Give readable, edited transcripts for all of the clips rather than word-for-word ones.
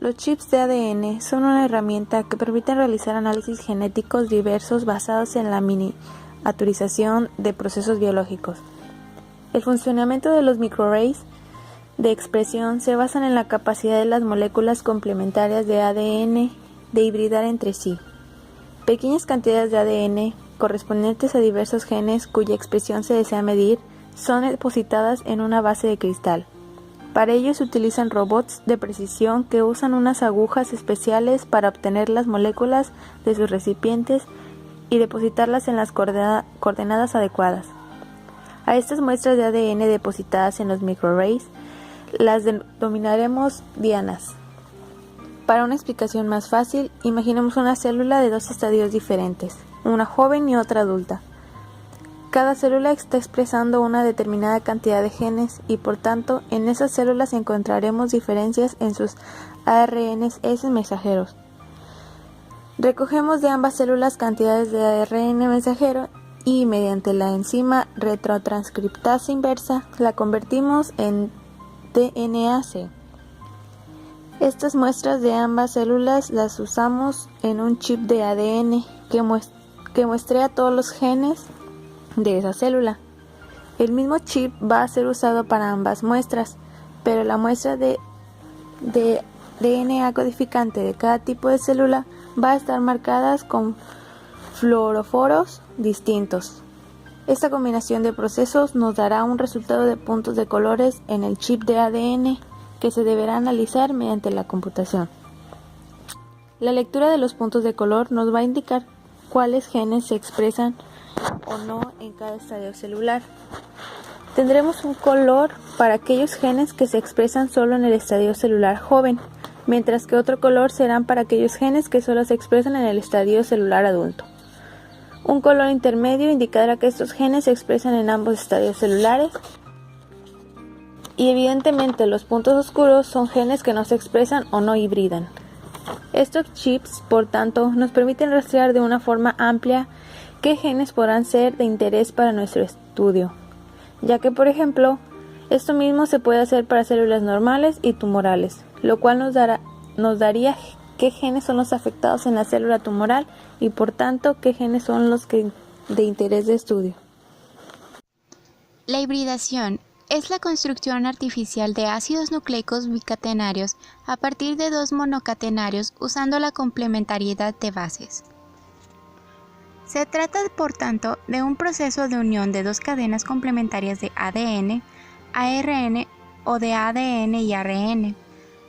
Los chips de ADN son una herramienta que permite realizar análisis genéticos diversos basados en la miniaturización de procesos biológicos. El funcionamiento de los microarrays de expresión se basan en la capacidad de las moléculas complementarias de ADN de hibridar entre sí. Pequeñas cantidades de ADN correspondientes a diversos genes cuya expresión se desea medir son depositadas en una base de cristal. Para ello se utilizan robots de precisión que usan unas agujas especiales para obtener las moléculas de sus recipientes y depositarlas en las coordenadas adecuadas. A estas muestras de ADN depositadas en los microarrays las denominaremos dianas. Para una explicación más fácil, imaginemos una célula de dos estadios diferentes, una joven y otra adulta. Cada célula está expresando una determinada cantidad de genes y por tanto en esas células encontraremos diferencias en sus ARNs mensajeros. Recogemos de ambas células cantidades de ARN mensajero y mediante la enzima retrotranscriptasa inversa la convertimos en DNAC. Estas muestras de ambas células las usamos en un chip de ADN que muestrea todos los genes de esa célula. El mismo chip va a ser usado para ambas muestras, pero la muestra de DNA codificante de cada tipo de célula va a estar marcadas con fluoroforos distintos. Esta combinación de procesos nos dará un resultado de puntos de colores en el chip de ADN que se deberá analizar mediante la computación. La lectura de los puntos de color nos va a indicar cuáles genes se expresan o no en cada estadio celular. Tendremos un color para aquellos genes que se expresan solo en el estadio celular joven, mientras que otro color serán para aquellos genes que solo se expresan en el estadio celular adulto. Un color intermedio indicará que estos genes se expresan en ambos estadios celulares. Y evidentemente los puntos oscuros son genes que no se expresan o no hibridan. Estos chips, por tanto, nos permiten rastrear de una forma amplia qué genes podrán ser de interés para nuestro estudio, ya que, por ejemplo, esto mismo se puede hacer para células normales y tumorales, lo cual nos daría qué genes son los afectados en la célula tumoral y, por tanto, qué genes son los que de interés de estudio. La hibridación es la construcción artificial de ácidos nucleicos bicatenarios a partir de dos monocatenarios usando la complementariedad de bases. Se trata, por tanto, de un proceso de unión de dos cadenas complementarias de ADN, ARN o de ADN y ARN,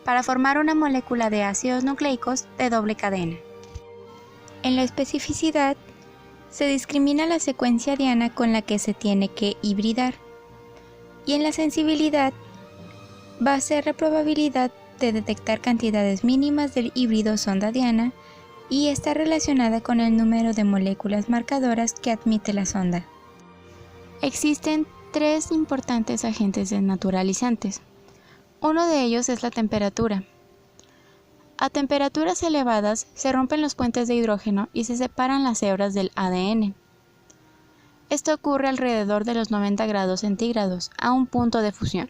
para formar una molécula de ácidos nucleicos de doble cadena. En la especificidad, se discrimina la secuencia diana con la que se tiene que hibridar. Y en la sensibilidad, va a ser la probabilidad de detectar cantidades mínimas del híbrido sonda diana y está relacionada con el número de moléculas marcadoras que admite la sonda. Existen tres importantes agentes desnaturalizantes. Uno de ellos es la temperatura. A temperaturas elevadas se rompen los puentes de hidrógeno y se separan las hebras del ADN. Esto ocurre alrededor de los 90 grados centígrados, a un punto de fusión.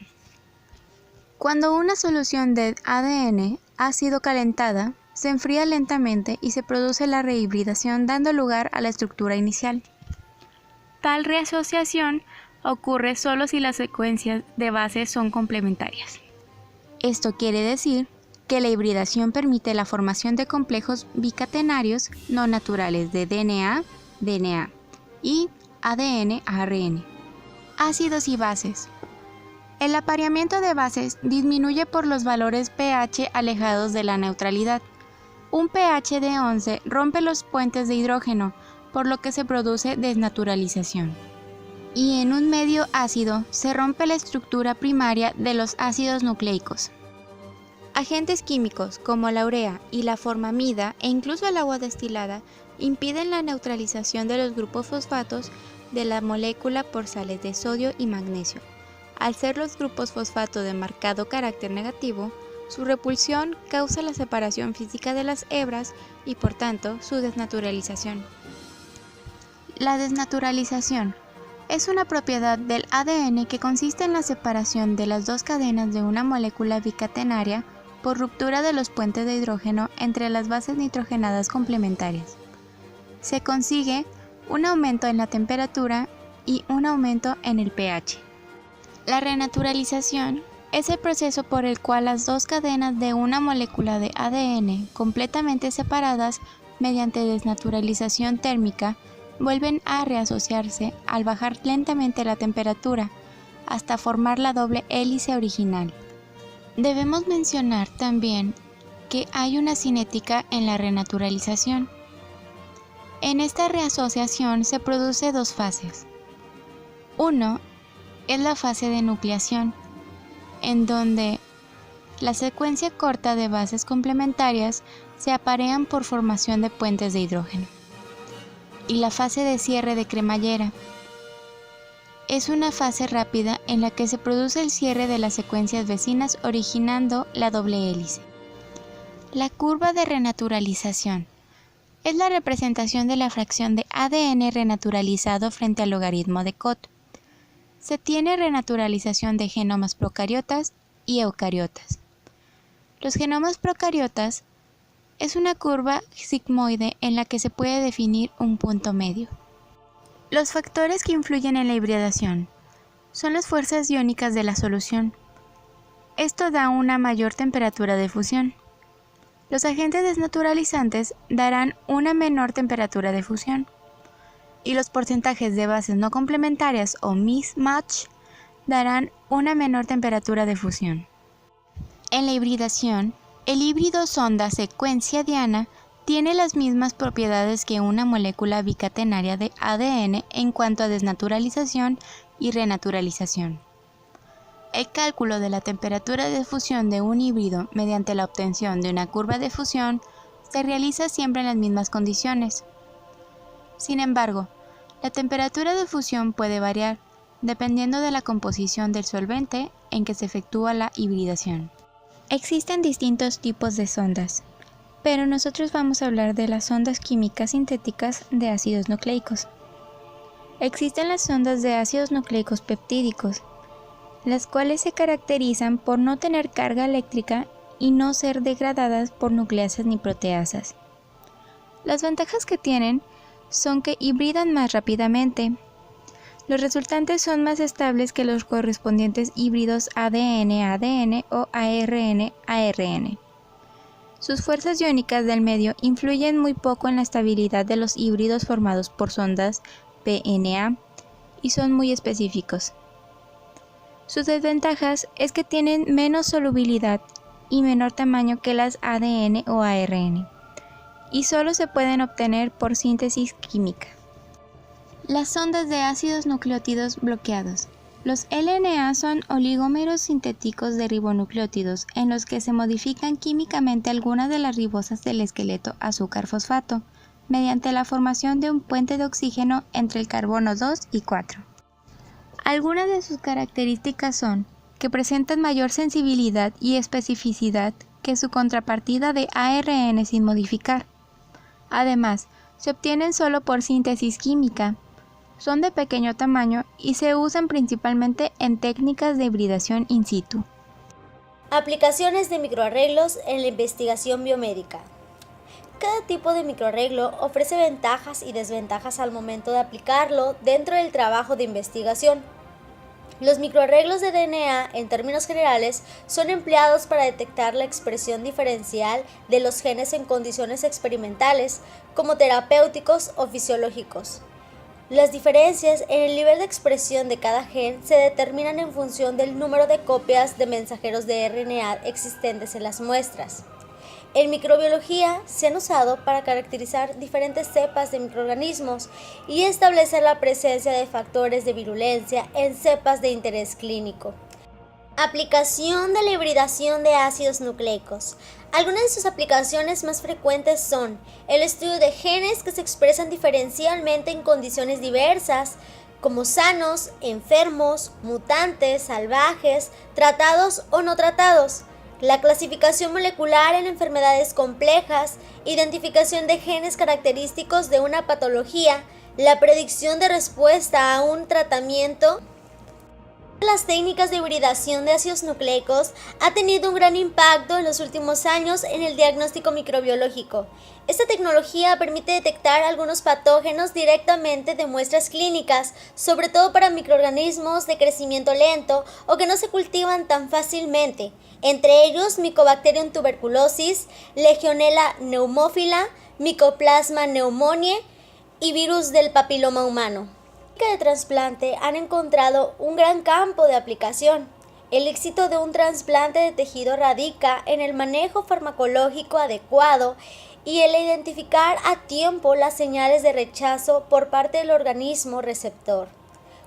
Cuando una solución de ADN ha sido calentada, se enfría lentamente y se produce la rehibridación dando lugar a la estructura inicial. Tal reasociación ocurre solo si las secuencias de bases son complementarias. Esto quiere decir que la hibridación permite la formación de complejos bicatenarios no naturales de DNA y ADN-ARN. Ácidos y bases. El apareamiento de bases disminuye por los valores pH alejados de la neutralidad. Un pH de 11 rompe los puentes de hidrógeno, por lo que se produce desnaturalización. Y en un medio ácido se rompe la estructura primaria de los ácidos nucleicos. Agentes químicos como la urea y la formamida e incluso el agua destilada impiden la neutralización de los grupos fosfatos de la molécula por sales de sodio y magnesio. Al ser los grupos fosfato de marcado carácter negativo, su repulsión causa la separación física de las hebras y por tanto su desnaturalización. La desnaturalización es una propiedad del ADN que consiste en la separación de las dos cadenas de una molécula bicatenaria por ruptura de los puentes de hidrógeno entre las bases nitrogenadas complementarias. Se consigue un aumento en la temperatura y un aumento en el pH. La renaturalización es el proceso por el cual las dos cadenas de una molécula de ADN completamente separadas mediante desnaturalización térmica vuelven a reasociarse al bajar lentamente la temperatura hasta formar la doble hélice original. Debemos mencionar también que hay una cinética en la renaturalización. En esta reasociación se produce dos fases. Uno es la fase de nucleación, en donde la secuencia corta de bases complementarias se aparean por formación de puentes de hidrógeno. Y la fase de cierre de cremallera es una fase rápida en la que se produce el cierre de las secuencias vecinas originando la doble hélice. La curva de renaturalización es la representación de la fracción de ADN renaturalizado frente al logaritmo de Cot. Se tiene renaturalización de genomas procariotas y eucariotas. Los genomas procariotas es una curva sigmoide en la que se puede definir un punto medio. Los factores que influyen en la hibridación son las fuerzas iónicas de la solución. Esto da una mayor temperatura de fusión. Los agentes desnaturalizantes darán una menor temperatura de fusión. Y los porcentajes de bases no complementarias o mismatch darán una menor temperatura de fusión. En la hibridación, el híbrido sonda secuencia diana tiene las mismas propiedades que una molécula bicatenaria de ADN en cuanto a desnaturalización y renaturalización. El cálculo de la temperatura de fusión de un híbrido mediante la obtención de una curva de fusión se realiza siempre en las mismas condiciones. Sin embargo, la temperatura de fusión puede variar dependiendo de la composición del solvente en que se efectúa la hibridación. Existen distintos tipos de sondas, pero nosotros vamos a hablar de las sondas químicas sintéticas de ácidos nucleicos. Existen las sondas de ácidos nucleicos peptídicos, las cuales se caracterizan por no tener carga eléctrica y no ser degradadas por nucleasas ni proteasas. Las ventajas que tienen son que hibridan más rápidamente. Los resultantes son más estables que los correspondientes híbridos ADN-ADN o ARN-ARN. Sus fuerzas iónicas del medio influyen muy poco en la estabilidad de los híbridos formados por sondas PNA y son muy específicos. Sus desventajas es que tienen menos solubilidad y menor tamaño que las ADN o ARN, y solo se pueden obtener por síntesis química. Las sondas de ácidos nucleótidos bloqueados. Los LNA son oligómeros sintéticos de ribonucleótidos en los que se modifican químicamente algunas de las ribosas del esqueleto azúcar-fosfato mediante la formación de un puente de oxígeno entre el carbono 2 y 4. Algunas de sus características son que presentan mayor sensibilidad y especificidad que su contrapartida de ARN sin modificar. Además, se obtienen solo por síntesis química, son de pequeño tamaño y se usan principalmente en técnicas de hibridación in situ. Aplicaciones de microarreglos en la investigación biomédica. Cada tipo de microarreglo ofrece ventajas y desventajas al momento de aplicarlo dentro del trabajo de investigación. Los microarreglos de DNA, en términos generales, son empleados para detectar la expresión diferencial de los genes en condiciones experimentales, como terapéuticos o fisiológicos. Las diferencias en el nivel de expresión de cada gen se determinan en función del número de copias de mensajeros de RNA existentes en las muestras. En microbiología se han usado para caracterizar diferentes cepas de microorganismos y establecer la presencia de factores de virulencia en cepas de interés clínico. Aplicación de la hibridación de ácidos nucleicos. Algunas de sus aplicaciones más frecuentes son el estudio de genes que se expresan diferencialmente en condiciones diversas, como sanos, enfermos, mutantes, salvajes, tratados o no tratados, la clasificación molecular en enfermedades complejas, identificación de genes característicos de una patología, la predicción de respuesta a un tratamiento. Las técnicas de hibridación de ácidos nucleicos ha tenido un gran impacto en los últimos años en el diagnóstico microbiológico. Esta tecnología permite detectar algunos patógenos directamente de muestras clínicas, sobre todo para microorganismos de crecimiento lento o que no se cultivan tan fácilmente, entre ellos Mycobacterium tuberculosis, Legionella pneumophila, Mycoplasma pneumoniae y virus del papiloma humano. De trasplante han encontrado un gran campo de aplicación. El éxito de un trasplante de tejido radica en el manejo farmacológico adecuado y el identificar a tiempo las señales de rechazo por parte del organismo receptor.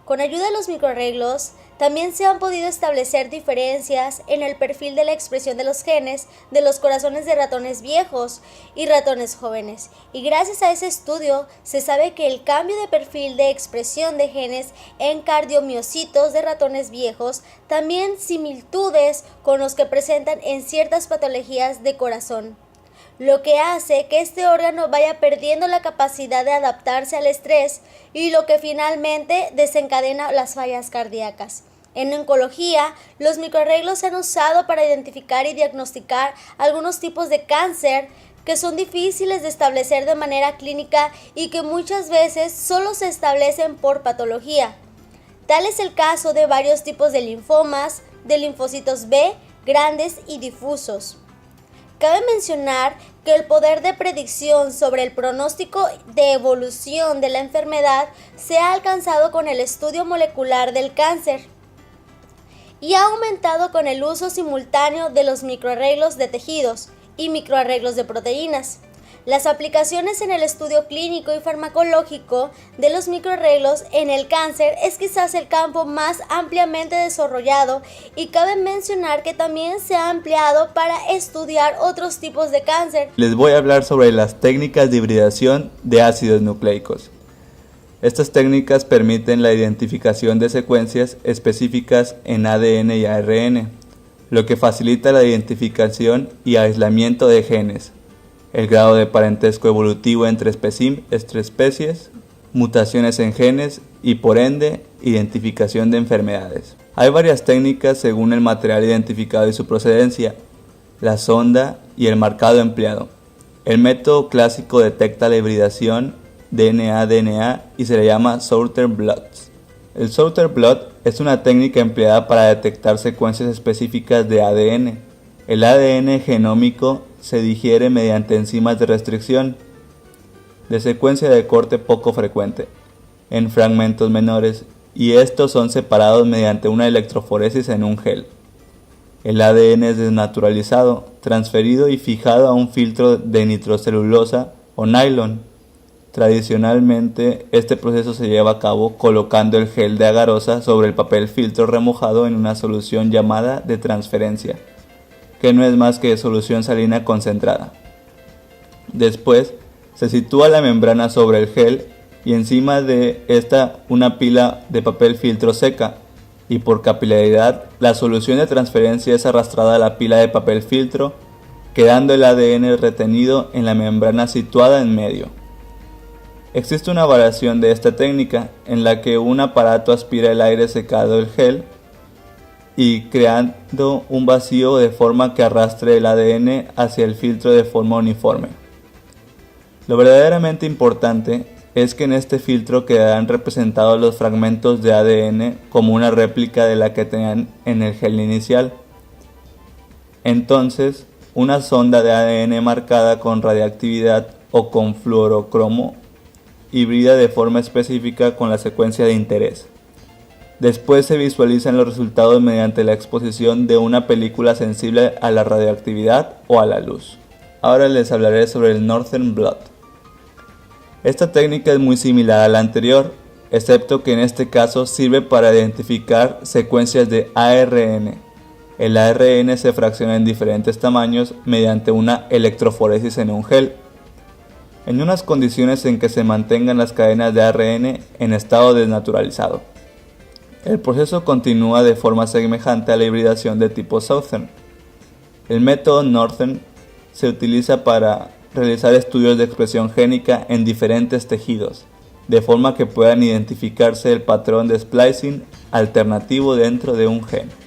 Con ayuda de los microarreglos, también se han podido establecer diferencias en el perfil de la expresión de los genes de los corazones de ratones viejos y ratones jóvenes. Y gracias a ese estudio se sabe que el cambio de perfil de expresión de genes en cardiomiocitos de ratones viejos también similitudes con los que presentan en ciertas patologías de corazón, lo que hace que este órgano vaya perdiendo la capacidad de adaptarse al estrés y lo que finalmente desencadena las fallas cardíacas. En oncología, los microarreglos se han usado para identificar y diagnosticar algunos tipos de cáncer que son difíciles de establecer de manera clínica y que muchas veces solo se establecen por patología. Tal es el caso de varios tipos de linfomas, de linfocitos B, grandes y difusos. Cabe mencionar que el poder de predicción sobre el pronóstico de evolución de la enfermedad se ha alcanzado con el estudio molecular del cáncer y ha aumentado con el uso simultáneo de los microarreglos de tejidos y microarreglos de proteínas. Las aplicaciones en el estudio clínico y farmacológico de los microarreglos en el cáncer es quizás el campo más ampliamente desarrollado y cabe mencionar que también se ha ampliado para estudiar otros tipos de cáncer. Les voy a hablar sobre las técnicas de hibridación de ácidos nucleicos. Estas técnicas permiten la identificación de secuencias específicas en ADN y ARN, lo que facilita la identificación y aislamiento de genes, el grado de parentesco evolutivo entre especies, mutaciones en genes y por ende identificación de enfermedades. Hay varias técnicas según el material identificado y su procedencia, la sonda y el marcado empleado. El método clásico detecta la hibridación DNA-DNA y se le llama Sorter Blot. El Sorter Blot es una técnica empleada para detectar secuencias específicas de ADN. El ADN genómico se digiere mediante enzimas de restricción de secuencia de corte poco frecuente en fragmentos menores y estos son separados mediante una electroforesis en un gel. El ADN es desnaturalizado, transferido y fijado a un filtro de nitrocelulosa o nylon. Tradicionalmente, este proceso se lleva a cabo colocando el gel de agarosa sobre el papel filtro remojado en una solución llamada de transferencia, que no es más que solución salina concentrada. Después, se sitúa la membrana sobre el gel y encima de esta una pila de papel filtro seca, y por capilaridad, la solución de transferencia es arrastrada a la pila de papel filtro, quedando el ADN retenido en la membrana situada en medio. Existe una variación de esta técnica en la que un aparato aspira el aire secado del gel y creando un vacío de forma que arrastre el ADN hacia el filtro de forma uniforme. Lo verdaderamente importante es que en este filtro quedarán representados los fragmentos de ADN como una réplica de la que tenían en el gel inicial. Entonces, una sonda de ADN marcada con radiactividad o con fluorocromo hibrida de forma específica con la secuencia de interés. Después se visualizan los resultados mediante la exposición de una película sensible a la radioactividad o a la luz. Ahora les hablaré sobre el Northern Blot. Esta técnica es muy similar a la anterior, excepto que en este caso sirve para identificar secuencias de ARN. El ARN se fracciona en diferentes tamaños mediante una electroforesis en un gel, en unas condiciones en que se mantengan las cadenas de ARN en estado desnaturalizado. El proceso continúa de forma semejante a la hibridación de tipo Southern. El método Northern se utiliza para realizar estudios de expresión génica en diferentes tejidos, de forma que puedan identificarse el patrón de splicing alternativo dentro de un gen.